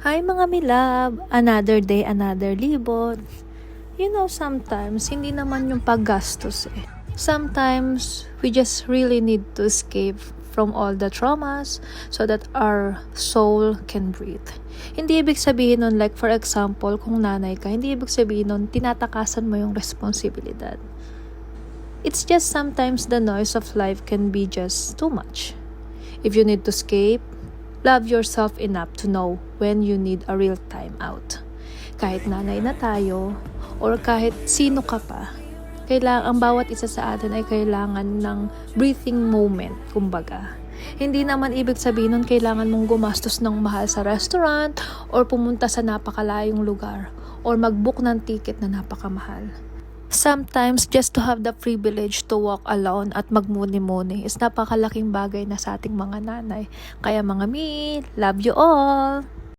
Hi mga milab! Another day, another libot. Sometimes, hindi naman yung paggastos eh. Sometimes, we just really need to escape from all the traumas so that our soul can breathe. Hindi ibig sabihin nun, like for example, kung nanay ka, hindi ibig sabihin nun, tinatakasan mo yung responsibilidad. It's just sometimes the noise of life can be just too much. If you need to escape, love yourself enough to know when you need a real time out. Kahit nanay na tayo, or kahit sino ka pa, ang bawat isa sa atin ay kailangan ng breathing moment, kumbaga. Hindi naman ibig sabihin nun kailangan mong gumastos ng mahal sa restaurant, or pumunta sa napakalayong lugar, or mag-book ng ticket na napakamahal. Sometimes, just to have the privilege to walk alone at magmuni-muni is napakalaking bagay na sa ating mga nanay. Kaya mga mi, love you all!